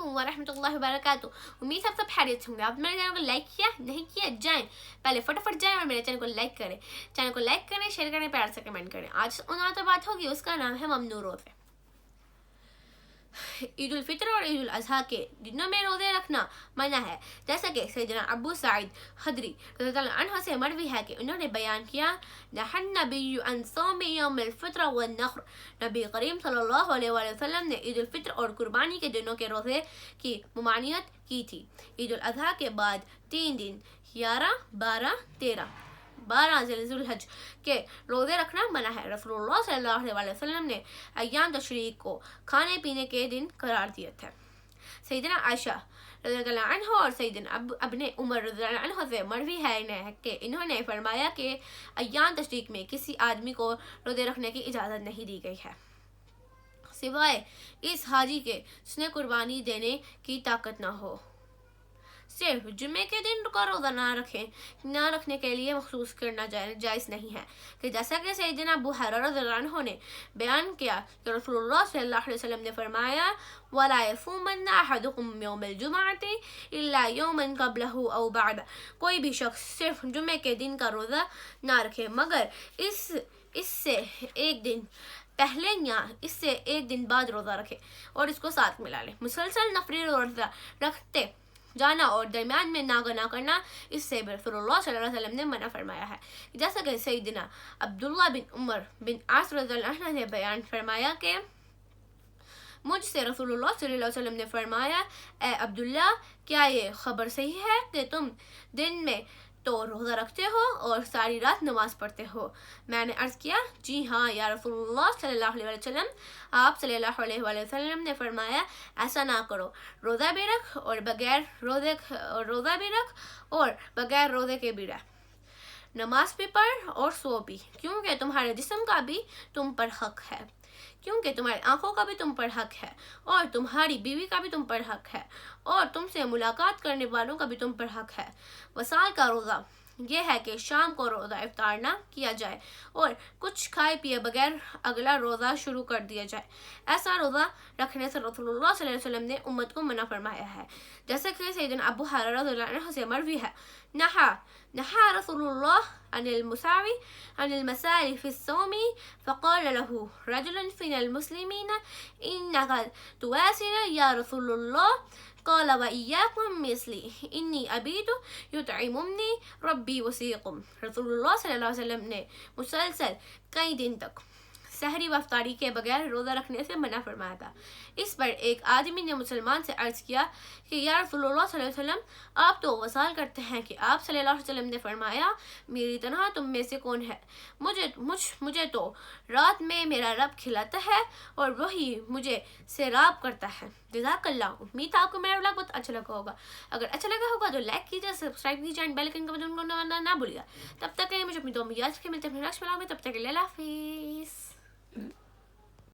علیکم ورحمۃ اللہ وبرکاتہ. امید آپ سب خیریت ہوں گے. آپ میرے چینل کو لائک کیا نہیں کیا جائیں, پہلے فٹافٹ جائیں اور میرے چینل کو لائک کریں. چینل کو لائک کریں, شیئر کریں, پیار سے کمنٹ کریں. آج عنوان پر بات ہوگی, اس کا نام ہے ممنوع روزے. عید الفطر اور عید الاضحیٰ کے دنوں میں روزے رکھنا منع ہے, جیسا کہ سیدنا ابو سعید خدری رضی اللہ عنہ سے مروی ہے کہ انہوں نے بیان کیا, نہى النبی عن صوم یوم الفطر والنحر. نبی کریم صلی اللہ علیہ وآلہ وسلم نے عید الفطر اور قربانی کے دنوں کے روزے کی ممانعت کی تھی. عید الاضحیٰ کے بعد 3 دن 11, 12, 13 ذی الحج کے روزے رکھنا منع ہے. رسول اللہ صلی اللہ علیہ وسلم نے ایام تشریق کو کھانے پینے کے دن قرار دیا تھا. سیدنا عائشہ رضی اللہ عنہ اور سیدنا ابن عمر رضی اللہ عنہ سے مروی ہے کہ انہوں نے فرمایا کہ ایام تشریق میں کسی آدمی کو روزے رکھنے کی اجازت نہیں دی گئی ہے, سوائے اس حاجی کے جس نے قربانی دینے کی طاقت نہ ہو. صرف جمعے کے دن کا روزہ نہ رکھنے کے لیے مخصوص کرنا جائز نہیں ہے, کہ جیسا کہ سیدنا ابو ہریرہ رضی اللہ عنہ نے بیان کیا کہ رسول اللہ صلی اللہ علیہ وسلم نے فرمایا, وَلَا يَصُومَنَّ أَحَدُكُمْ يَوْمَ الْجُمْعَةِ إِلَّا يَوْمًا قَبْلَهُ أَوْ بَعْدَهُ. کوئی بھی شخص صرف جمعے کے دن کا روزہ نہ رکھے مگر اس سے ایک دن پہلے یا اس سے ایک دن بعد روزہ رکھے اور اس کو ساتھ ملا لے. مسلسل نفلی روزہ رکھتے جانا اور درمیان میں ناغہ نہ کرنا, اس سے رسول اللہ صلی اللہ علیہ وسلم نے منع فرمایا ہے, جیسا کہ سیدنا عبداللہ بن عمر بن عاص رضی اللہ عنہ نے بیان فرمایا کہ مجھ سے رسول اللہ صلی اللہ علیہ وسلم نے فرمایا, اے عبداللہ, کیا یہ خبر صحیح ہے کہ تم دن میں تو روزہ رکھتے ہو اور ساری رات نماز پڑھتے ہو؟ میں نے عرض کیا, جی ہاں یا رسول اللہ صلی اللہ علیہ وسلم. آپ صلی اللہ علیہ وسلم نے فرمایا, ایسا نہ کرو, روزہ بھی رکھ اور بغیر روزے کے بھی رہ, نماز بھی پڑھ اور سو بھی, کیونکہ تمہارے جسم کا بھی تم پر حق ہے, کیونکہ تمہاری آنکھوں کا بھی تم پر حق ہے, اور تمہاری بیوی کا بھی تم پر حق ہے, اور تم سے ملاقات کرنے والوں کا بھی تم پر حق ہے. وصال کا روزہ یہ ہے کہ شام کو روزہ افطار نہ کیا جائے اور کچھ کھائے پیے بغیر اگلا روزہ شروع کر دیا جائے. ایسا روزہ رکھنے سے رسول اللہ صلی اللہ علیہ وسلم نے امت کو منع فرمایا ہے, جیسا کہ سیدنا ابو ہریرہ رضی اللہ عنہ سے مروی ہے, نہى رسول اللہ عن المسائل في الصوم فقال له رجل من المسلمين إنك تواسل يا رسول الله, قال وإياكم مثلي إني أبيت يطعمني ربي وسيقم. رسول اللہ صلی اللہ علیہ وسلم نے مسلسل کئی دن تک سحری و افطاری کے بغیر روزہ رکھنے سے منع فرمایا تھا. اس پر ایک آدمی نے مسلمان سے عرض کیا کہ یا رسول اللہ صلی اللہ علیہ وسلم, آپ تو وصال کرتے ہیں کہ آپ صلی اللہ علیہ وسلم نے فرمایا, میری طرح تم میں سے کون ہے؟ مجھے تو رات میں میرا رب کھلاتا ہے اور وہی مجھے سیراب کرتا ہے. جزاک اللہ. امید آپ کو میرا ولاگ بہت اچھا لگا ہوگا. اگر اچھا لگا ہوگا تو لائک کیجیے, سبسکرائب کیجیے اینڈ بیل آئکن کا بٹن دبانا نہ بھولیے. تب تک کے لیے مجھے اپنی دعا میں یاد رکھیں. ملتے ہیں نیکسٹ ولاگ میں, تب تک کے لیے اللہ حافظ.